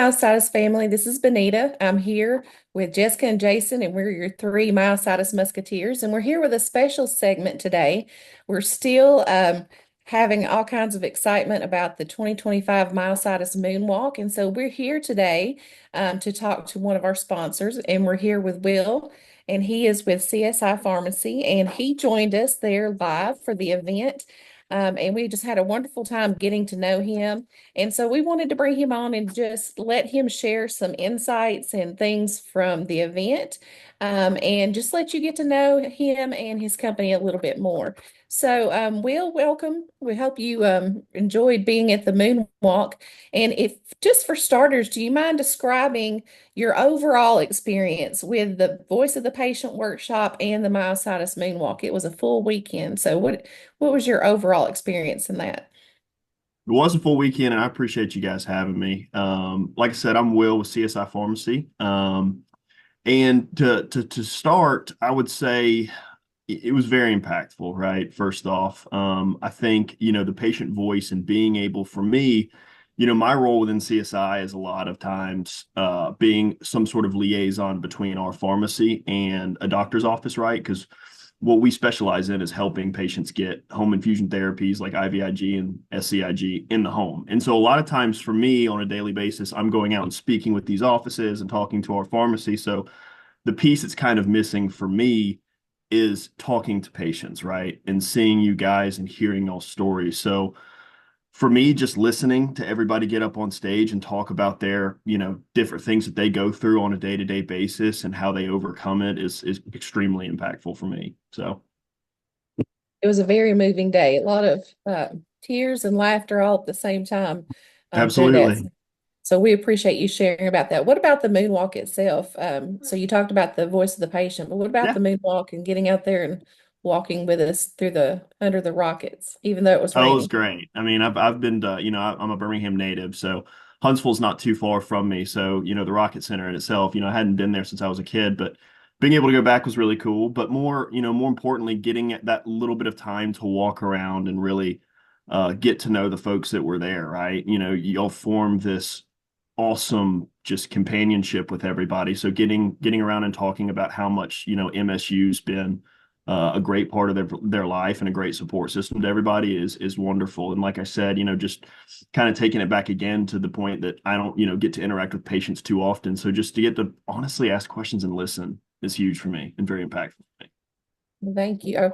Myositis family. This is Benita. I'm here with Jessica and Jason, and we're your three Myositis Musketeers. And we're here with a special segment today. We're still having all kinds of excitement about the 2025 Myositis Moonwalk. And so we're here today to talk to one of our sponsors. And we're here with Will, and he is with CSI Pharmacy. And he joined us there live for the event. And we just had a wonderful time getting to know him. And so we wanted to bring him on and just let him share some insights and things from the event, and just let you get to know him and his company a little bit more. So, Will, welcome. We hope you enjoyed being at the Moonwalk. And if just for starters, do you mind describing your overall experience with the Voice of the Patient workshop and the Myositis Moonwalk? It was a full weekend. So, what was your overall experience in that? It was a full weekend, and I appreciate you guys having me. Like I said, I'm Will with CSI Pharmacy. And to start, I would say it was very impactful, right? First off, I think, the patient voice and being able for me, my role within CSI is a lot of times being some sort of liaison between our pharmacy and a doctor's office, right? Because what we specialize in is helping patients get home infusion therapies like IVIG and SCIG in the home. And so a lot of times for me on a daily basis, I'm going out and speaking with these offices and talking to our pharmacy. So the piece that's kind of missing for me is talking to patients, right? And seeing you guys and hearing all stories. So for me, just listening to everybody get up on stage and talk about their, different things that they go through on a day-to-day basis and how they overcome it is extremely impactful for me. So It was a very moving day. A lot of tears and laughter all at the same time through that. absolutely. So we appreciate you sharing about that. What about the moonwalk itself? So you talked about the voice of the patient, but what about the Yeah. moonwalk and getting out there and walking with us through the under the rockets, even though it was Oh, it was raining? great. I mean, I've been to, I'm a Birmingham native, so Huntsville's not too far from me. So, the Rocket Center in itself, I hadn't been there since I was a kid, but being able to go back was really cool. But more importantly, getting that little bit of time to walk around and really get to know the folks that were there, right? You'll form this awesome just companionship with everybody. So getting around and talking about how much, MSU's been a great part of their life and a great support system to everybody is wonderful. And like I said, just kind of taking it back again to the point that I don't, get to interact with patients too often. So just to get to honestly ask questions and listen is huge for me and very impactful for me. Thank you. I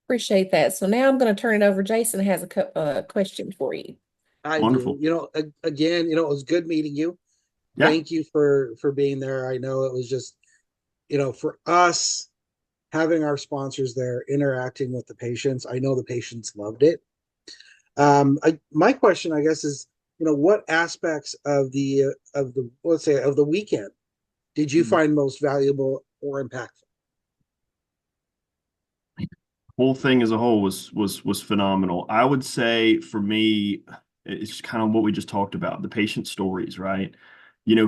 appreciate that. So now I'm going to turn it over. Jason has a question for you. I do. Wonderful. Again, it was good meeting you. Yeah. Thank you for being there. I know it was just, for us having our sponsors there, interacting with the patients. I know the patients loved it. My question, I guess, is, what aspects of the let's say of the weekend did you Mhm. find most valuable or impactful? Whole thing as a whole was phenomenal. I would say for me, it's kind of what we just talked about, the patient stories, right?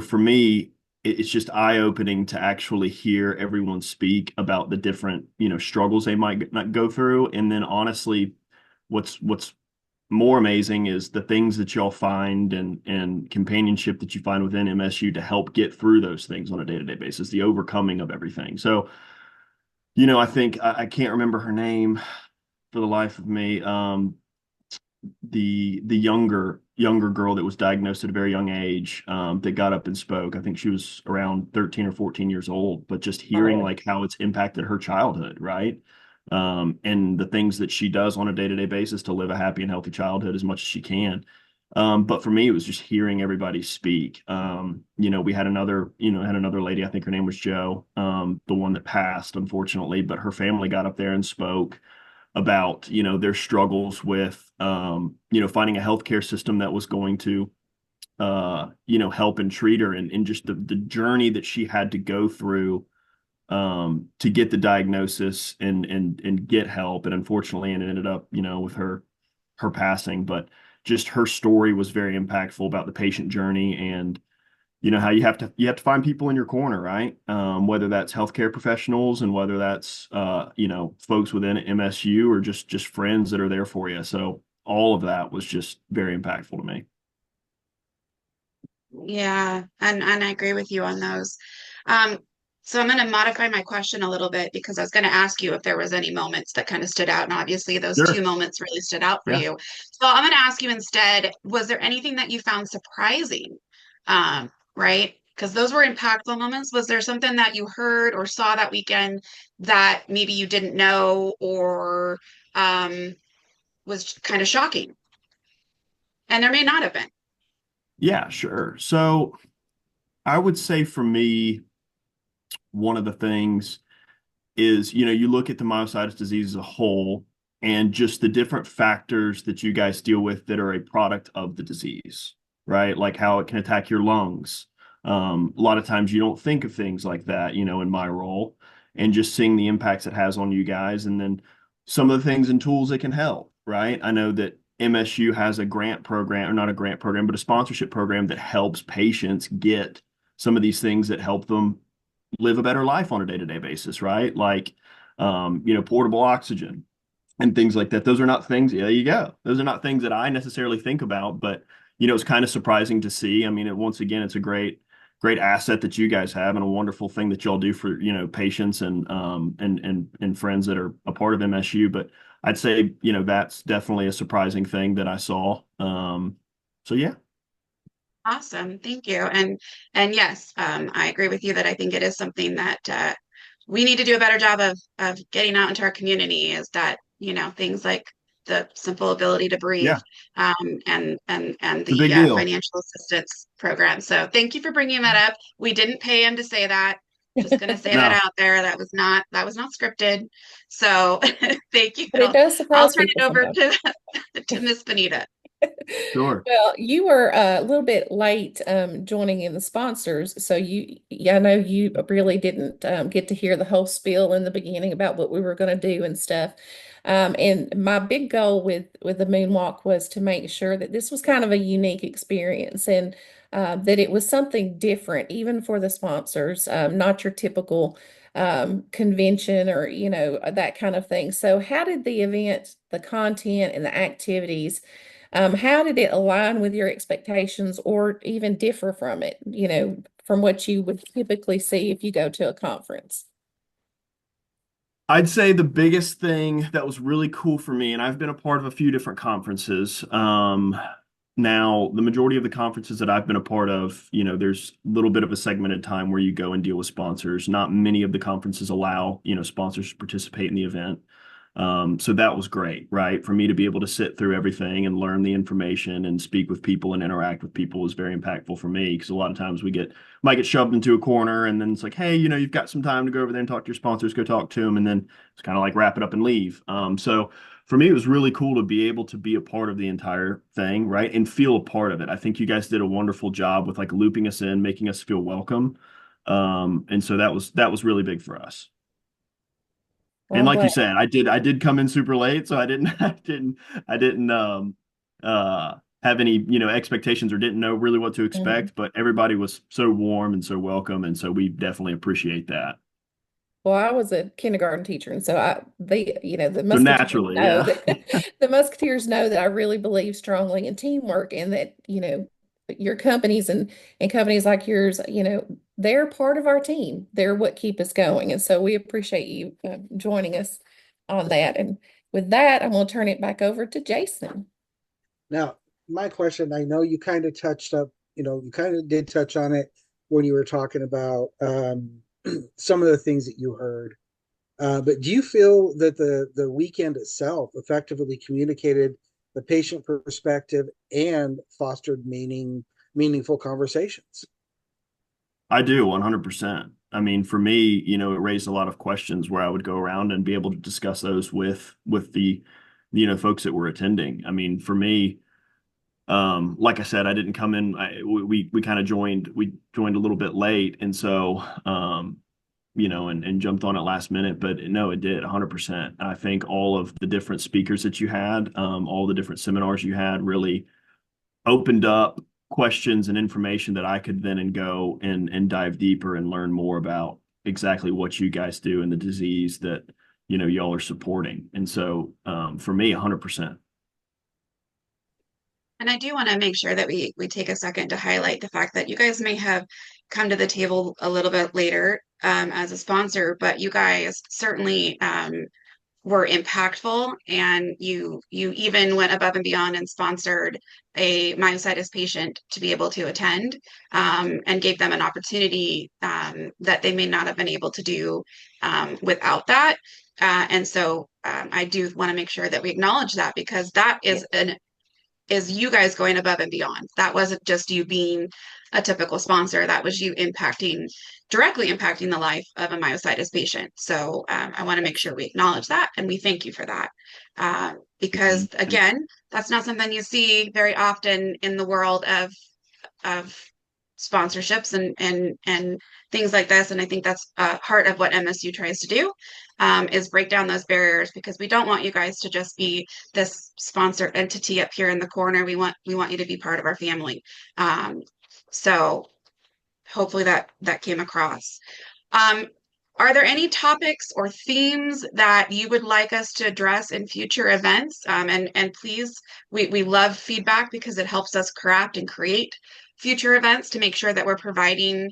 For me, it's just eye-opening to actually hear everyone speak about the different, struggles they might not go through. And then honestly, what's more amazing is the things that y'all find and companionship that you find within MSU to help get through those things on a day-to-day basis, the overcoming of everything. So, I think I can't remember her name for the life of me. The younger girl that was diagnosed at a very young age, that got up and spoke. I think she was around 13 or 14 years old, but just hearing Oh, like how it's impacted her childhood, right? And the things that she does on a day-to-day basis to live a happy and healthy childhood as much as she can. But for me, it was just hearing everybody speak. We had another lady, I think her name was Jo, the one that passed, unfortunately, but her family got up there and spoke about, their struggles with, finding a healthcare system that was going to, help and treat her and just the journey that she had to go through, to get the diagnosis and get help. And unfortunately, and it ended up, with her passing, but just her story was very impactful about the patient journey and how you have to find people in your corner, right? Whether that's healthcare professionals and whether that's folks within MSU or just friends that are there for you. So all of that was just very impactful to me. Yeah, and I agree with you on those. Um, so I'm going to modify my question a little bit because I was going to ask you if there was any moments that kind of stood out, and obviously those two Sure. moments really stood out for Yeah. you. So I'm going to ask you instead, was there anything that you found surprising? Right? Because those were impactful moments. Was there something that you heard or saw that weekend that maybe you didn't know or um, was kind of shocking? And there may not have been. Yeah, sure. So I would say for me, one of the things is, you look at the myositis disease as a whole and just the different factors that you guys deal with that are a product of the disease, right? Like how it can attack your lungs. A lot of times you don't think of things like that, in my role, and just seeing the impacts it has on you guys, and then some of the things and tools that can help, right? I know that MSU has a grant program, or not a grant program, but a sponsorship program that helps patients get some of these things that help them live a better life on a day-to-day basis, right? Like, portable oxygen and things like that. Those are not things, there you go. Those are not things that I necessarily think about, but, it's kind of surprising to see. I mean, once again, it's a great asset that you guys have and a wonderful thing that y'all do for, patients and friends that are a part of MSU. But I'd say, that's definitely a surprising thing that I saw. So yeah. Awesome. Thank you. And yes, I agree with you that I think it is something that we need to do a better job of getting out into our community is that, things like the simple ability to breathe Yeah, and it's a the big deal. financial assistance program. So thank you for bringing that up. We didn't pay him to say that. Just going to say that No, out there. That was not scripted. So thank you. But it does I'll surprise turn it people over sometimes. to Miss Benita. sure. Well, you were a little bit late joining in the sponsors, so yeah, I know you really didn't get to hear the whole spiel in the beginning about what we were going to do and stuff. And my big goal with the moonwalk was to make sure that this was kind of a unique experience and that it was something different, even for the sponsors, not your typical convention or that kind of thing. So, how did the event, the content, and the activities? How did it align with your expectations or even differ from it, from what you would typically see if you go to a conference? I'd say the biggest thing that was really cool for me, and I've been a part of a few different conferences. Now, the majority of the conferences that I've been a part of, there's a little bit of a segmented time where you go and deal with sponsors. Not many of the conferences allow, sponsors to participate in the event. So that was great, right? For me to be able to sit through everything and learn the information and speak with people and interact with people was very impactful for me because a lot of times might get shoved into a corner and then it's like, hey, you've got some time to go over there and talk to your sponsors, go talk to them, and then it's kind of like wrap it up and leave. So for me, it was really cool to be able to be a part of the entire thing, right? And feel a part of it. I think you guys did a wonderful job with like looping us in, making us feel welcome. And so that was really big for us. Well, And I'm like you glad. said, I did come in super late, so I didn't I didn't have any, expectations or didn't know really what to Mhm. expect, but everybody was so warm and so welcome, and so we definitely appreciate that. Well, I was a kindergarten teacher, and so the So Musketeers naturally, know yeah. that the Musketeers know that I really believe strongly in teamwork, and that your companies and companies like yours, they're part of our team. They're what keep us going, and so we appreciate you joining us on that. And with that, I'm going to turn it back over to Jason. Now, my question, I know you kind of touched up, you kind of did touch on it when you were talking about some of the things that you heard. But do you feel that the weekend itself effectively communicated the patient perspective and fostered meaningful conversations? I do 100%. I mean, for me, it raised a lot of questions where I would go around and be able to discuss those with the folks that were attending. I mean, for me, like I said, I didn't come in. We kind of joined a little bit late, and so and jumped on it last minute. But no, it did 100%. I think all of the different speakers that you had, all the different seminars you had, really opened up questions and information that I could then and go and dive deeper and learn more about exactly what you guys do and the disease that y'all are supporting. And so for me, 100%. And I do want to make sure that we take a second to highlight the fact that you guys may have come to the table a little bit later as a sponsor, but you guys certainly were impactful, and you even went above and beyond and sponsored a myositis patient to be able to attend, and gave them an opportunity that they may not have been able to do without that. And so I do want to make sure that we acknowledge that, because that is you guys going above and beyond. That wasn't just you being a typical sponsor. That was you directly impacting the life of a myositis patient. So I want to make sure we acknowledge that, and we thank you for that. Because again, that's not something you see very often in the world of sponsorships and things like this. And I think that's part of what MSU tries to do, is break down those barriers, because we don't want you guys to just be this sponsored entity up here in the corner. We want you to be part of our family. So hopefully that came across. Are there any topics or themes that you would like us to address in future events? And please, we love feedback, because it helps us craft and create future events to make sure that we're providing,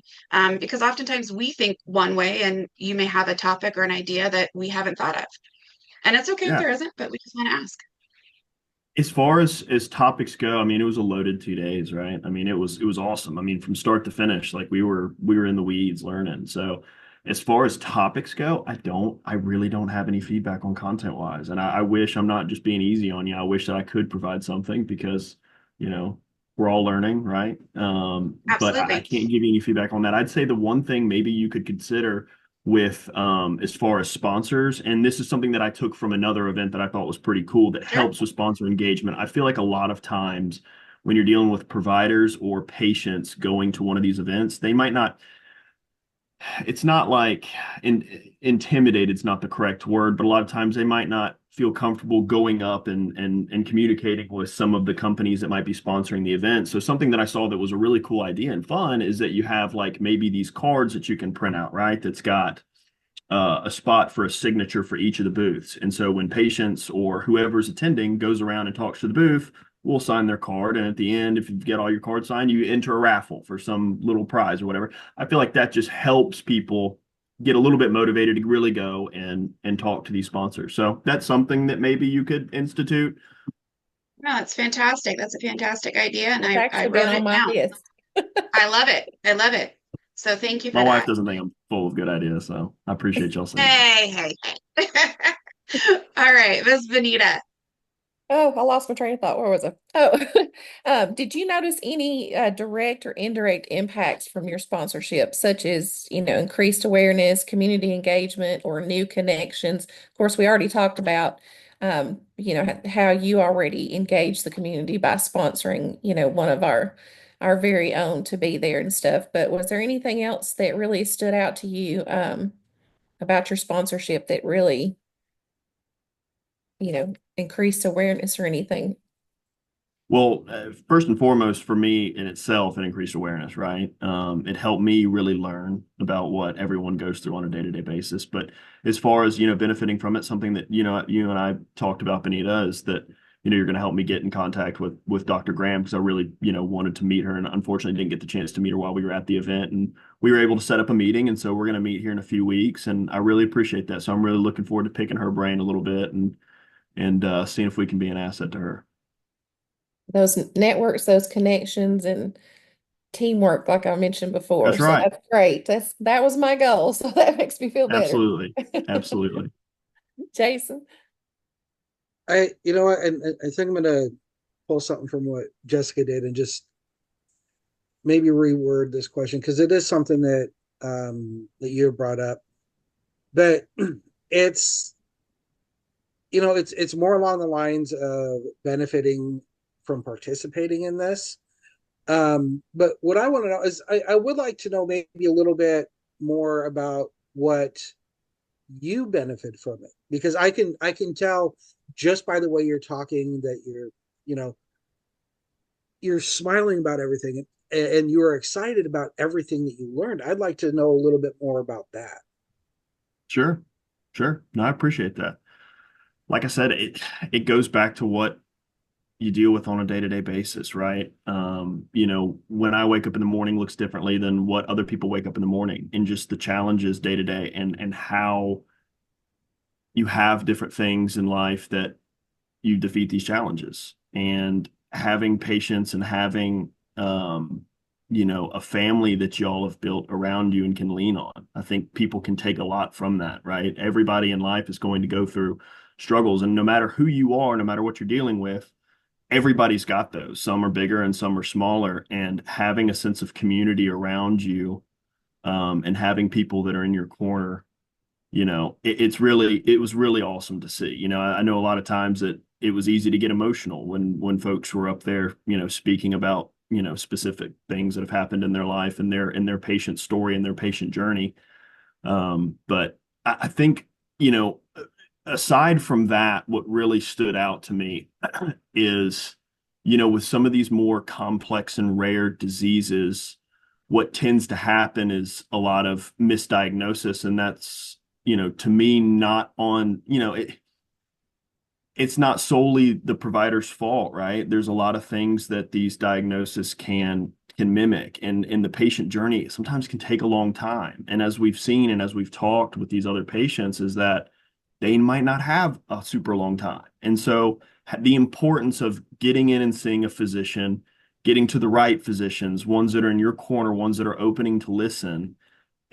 because oftentimes we think one way and you may have a topic or an idea that we haven't thought of. And it's okay if Yeah. there isn't, but we just want to ask. As far as topics go, I mean, it was a loaded 2 days, right? I mean, it was awesome. I mean, from start to finish, like we were in the weeds learning. So as far as topics go, I really don't have any feedback on content wise. And I wish, I'm not just being easy on you. I wish that I could provide something, because, you know, we're all learning, right? But I Absolutely. can't give you any feedback on that. I'd say the one thing maybe you could consider with as far as sponsors, and this is something that I took from another event that I thought was pretty cool that Sure. helps with sponsor engagement. I feel like a lot of times when you're dealing with providers or patients going to one of these events, they might not, it's not like intimidated, it's not the correct word, but a lot of times they might not feel comfortable going up and communicating with some of the companies that might be sponsoring the event. So something that I saw that was a really cool idea and fun is that you have like maybe these cards that you can print out, right? That's got a spot for a signature for each of the booths. And so when patients or whoever's attending goes around and talks to the booth, we'll sign their card. And at the end, if you get all your cards signed, you enter a raffle for some little prize or whatever. I feel like that just helps people get a little bit motivated to really go and talk to these sponsors. So that's something that maybe you could institute. No, it's fantastic. That's a fantastic idea. And It's I actually been wrote on it my down. list. I love it. I love it. So thank you My for wife that. doesn't think I'm full of good ideas, so I appreciate y'all saying that. Hey. All right, Miss Benita. Oh, I lost my train of thought. Where was I? Oh, did you notice any direct or indirect impacts from your sponsorship, such as, increased awareness, community engagement, or new connections? Of course, we already talked about, how you already engage the community by sponsoring, one of our very own to be there and stuff. But was there anything else that really stood out to you, about your sponsorship that really, increased awareness or anything? Well, first and foremost, for me in itself, it increased awareness, right? It helped me really learn about what everyone goes through on a day-to-day basis. But as far as, benefiting from it, something that, you and I talked about, Benita, is that, you're going to help me get in contact with Dr. Graham, because I really, wanted to meet her, and unfortunately didn't get the chance to meet her while we were at the event. And we were able to set up a meeting. And so we're going to meet here in a few weeks. And I really appreciate that. So I'm really looking forward to picking her brain a little bit and seeing if we can be an asset to her. Those networks, those connections, and teamwork, like I mentioned before. That's So right. that's great. That was my goal. So that makes me feel better. Absolutely. Absolutely. Jason. You know what, and I think I'm gonna pull something from what Jessica did and just maybe reword this question, because it is something that you brought up. But it's it's more along the lines of benefiting from participating in this. But what I want to know is I would like to know maybe a little bit more about what you benefit from it, because I can tell just by the way you're talking that you know you're smiling about everything, and you are excited about everything that you learned. I'd like to know a little bit more about that. Sure. Sure. No, I appreciate that. Like I said, it goes back to what you deal with on a day-to-day basis, right? You know, when I wake up in the morning looks differently than what other people wake up in the morning, and just the challenges day to day, and how you have different things in life that you defeat these challenges. And having patience and having you know, a family that y'all have built around you and can lean on. I think people can take a lot from that, right? Everybody in life is going to go through struggles, and no matter who you are, no matter what you're dealing with, everybody's got those. Some are bigger and some are smaller, and having a sense of community around you, and having people that are in your corner, you know, it was really awesome to see. You know, I know a lot of times that it was easy to get emotional when folks were up there, you know, speaking about, you know, specific things that have happened in their life and their patient story and their patient journey. But I think, you know, aside from that, what really stood out to me is, you know, with some of these more complex and rare diseases, what tends to happen is a lot of misdiagnosis. And that's, you know, to me, not on, you know, it's not solely the provider's fault, right? There's a lot of things that these diagnoses can mimic, and the patient journey sometimes can take a long time. And as we've seen and as we've talked with these other patients, is that they might not have a super long time. And so the importance of getting in and seeing a physician, getting to the right physicians, ones that are in your corner, ones that are opening to listen,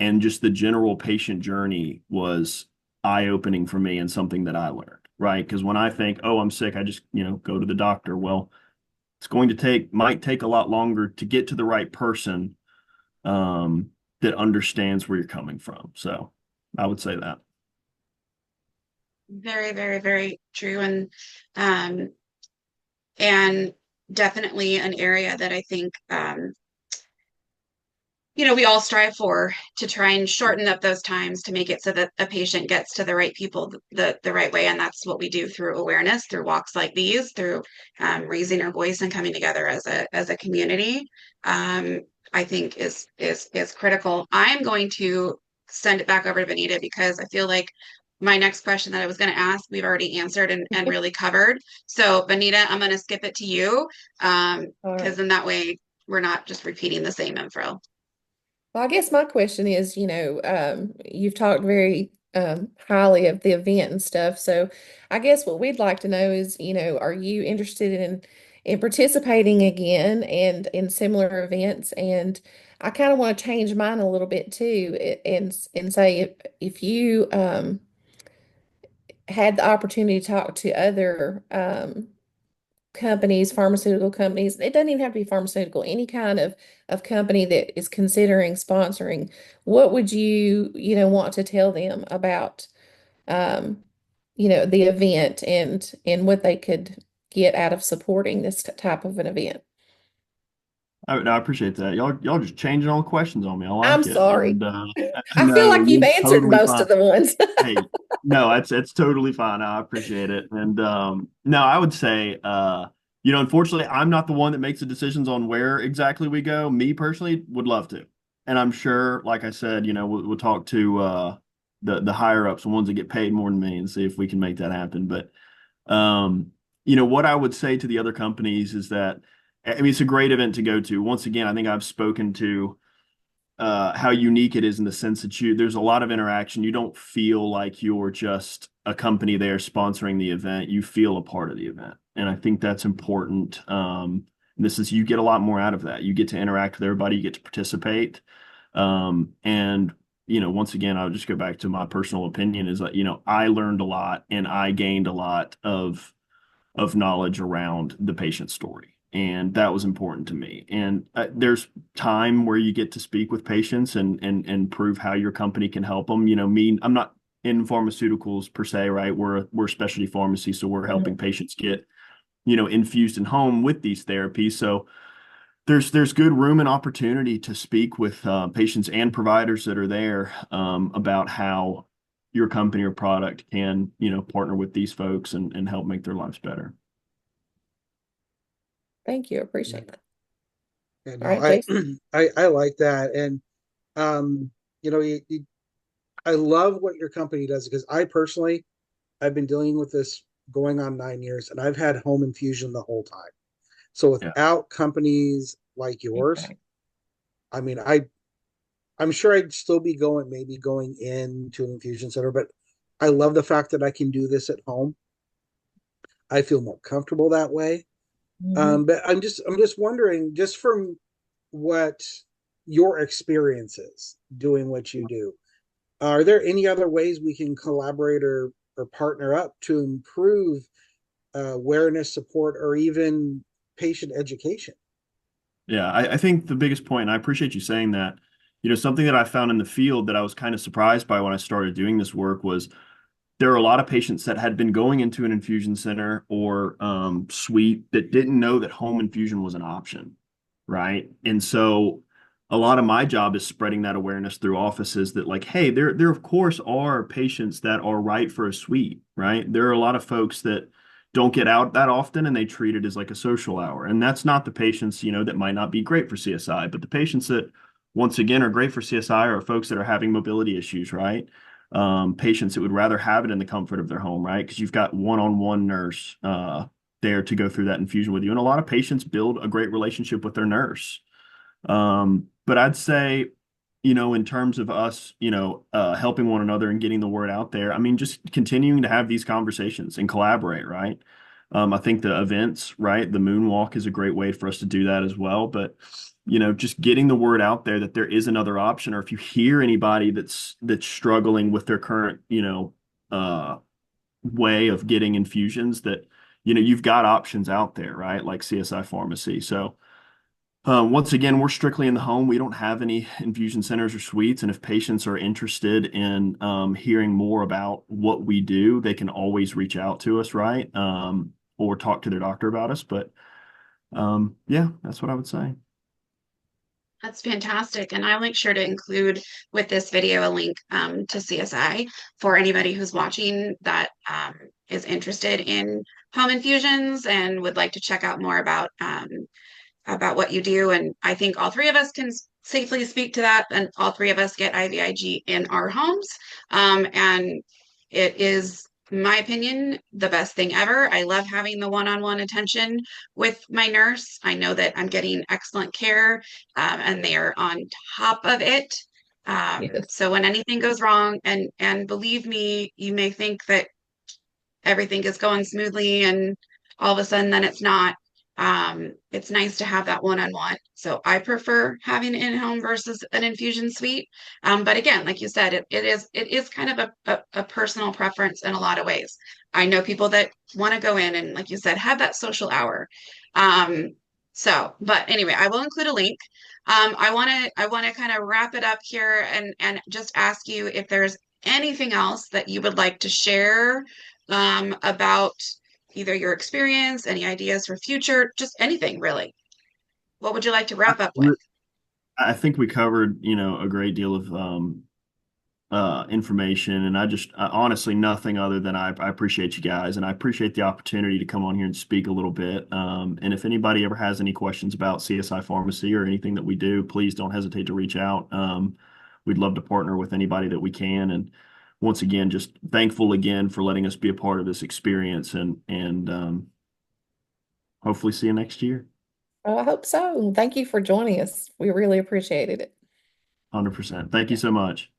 and just the general patient journey was eye-opening for me and something that I learned, right? Because when I think, oh, I'm sick, I just, you know, go to the doctor. Well, it's going to might take a lot longer to get to the right person that understands where you're coming from. So I would say that. Very, very, very true. Um, and definitely an area that I think you know, we all strive for to try and shorten up those times to make it so that a patient gets to the right people the right way. And that's what we do through awareness, through walks like these, through raising our voice and coming together as a community. I think is critical. I'm going to send it back over to Benita because I feel like my next question that I was going to ask, we've already answered and really covered. So Benita, I'm going to skip it to you All because right. then that way we're not just repeating the same info. Well, I guess my question is, you know, you've talked very highly of the event and stuff. So I guess what we'd like to know is, you know, are you interested in participating again and in similar events? And I kind of want to change mine a little bit too, and say if you had the opportunity to talk to other companies, pharmaceutical companies. It doesn't even have to be pharmaceutical, any kind of company that is considering sponsoring. What would you, you know, want to tell them about, um, you know, the event and what they could get out of supporting this type of an event? I appreciate that. Y'all just changing all the questions on me. I I'm like it. sorry. And I feel no, like you've you're answered totally most fine. of the ones. Hey, no, it's totally fine. I appreciate it. And no, I would say you know, unfortunately, I'm not the one that makes the decisions on where exactly we go. Me personally would love to. And I'm sure, like I said, you know, we'll talk to the higher ups, the ones that get paid more than me, and see if we can make that happen. But you know, what I would say to the other companies is that, I mean, it's a great event to go to. Once again, I think I've spoken to how unique it is in the sense that there's a lot of interaction. You don't feel like you're just a company there sponsoring the event. You feel a part of the event. And I think that's important. You get a lot more out of that. You get to interact with everybody, you get to participate. And you know, once again, I'll just go back to my personal opinion is that, you know, I learned a lot and I gained a lot of knowledge around the patient story. And that was important to me. And there's time where you get to speak with patients and prove how your company can help them. You know, I'm not in pharmaceuticals per se, right? We're a specialty pharmacy, so we're helping Mhm. patients get, you know, infused in home with these therapies. So there's good room and opportunity to speak with patients and providers that are there about how your company or product can, you know, partner with these folks and help make their lives better. Thank you. I Yeah, appreciate that. yeah, All no, right, Jason. I like that. And you know, I love what your company does because I personally I've been dealing with this going on 9 years, and I've had home infusion the whole time. So Yeah. without companies like yours, Okay. I mean, I'm sure I'd still be maybe going into an infusion center, but I love the fact that I can do this at home. I feel more comfortable that way. Mhm. But I'm just wondering, just from what your experience is doing what you do, are there any other ways we can collaborate or partner up to improve awareness, support, or even patient education? Yeah, I think the biggest point, and I appreciate you saying that, something that I found in the field that I was kind of surprised by when I started doing this work was there are a lot of patients that had been going into an infusion center or suite that didn't know that home infusion was an option, right? And so a lot of my job is spreading that awareness through offices that like, hey, there of course are patients that are right for a suite, right? There are a lot of folks that don't get out that often and they treat it as like a social hour. And that's not the patients, that might not be great for CSI, but the patients that once again are great for CSI are folks that are having mobility issues, right? Patients that would rather have it in the comfort of their home, right? Because you've got one-on-one nurse there to go through that infusion with you. And a lot of patients build a great relationship with their nurse. But I'd say, in terms of us, helping one another and getting the word out there, I mean, just continuing to have these conversations and collaborate, right? I think the events, right? The moonwalk is a great way for us to do that as well. But just getting the word out there that there is another option, or if you hear anybody that's struggling with their current, way of getting infusions, that you've got options out there, right? Like CSI Pharmacy. So once again, we're strictly in the home. We don't have any infusion centers or suites. And if patients are interested in hearing more about what we do, they can always reach out to us, right? Or talk to their doctor about us. But yeah, that's what I would say. That's fantastic. And I'll make sure to include with this video a link to CSI for anybody who's watching that is interested in home infusions and would like to check out more about what you do. And I think all three of us can safely speak to that. And all three of us get IVIG in our homes. And it is, in my opinion, the best thing ever. I love having the one-on-one attention with my nurse. I know that I'm getting excellent care and they are on top of it. Yes. So when anything goes wrong, and believe me, you may think that everything is going smoothly and all of a sudden then it's not. It's nice to have that one-on-one. So I prefer having an in-home versus an infusion suite. But again, like you said, it is kind of a personal preference in a lot of ways. I know people that want to go in and, like you said, have that social hour. But anyway, I will include a link. I want to kind of wrap it up here and just ask you if there's anything else that you would like to share about either your experience, any ideas for future, just anything really. What would you like to I, wrap up with? re- I think we covered, a great deal of information, and honestly nothing other than I appreciate you guys, and I appreciate the opportunity to come on here and speak a little bit. And if anybody ever has any questions about CSI Pharmacy or anything that we do, please don't hesitate to reach out. We'd love to partner with anybody that we can. And once again, just thankful again for letting us be a part of this experience, and hopefully see you next year. Oh, I hope so. Thank you for joining us. We really appreciated it. 100%. Thank you so much.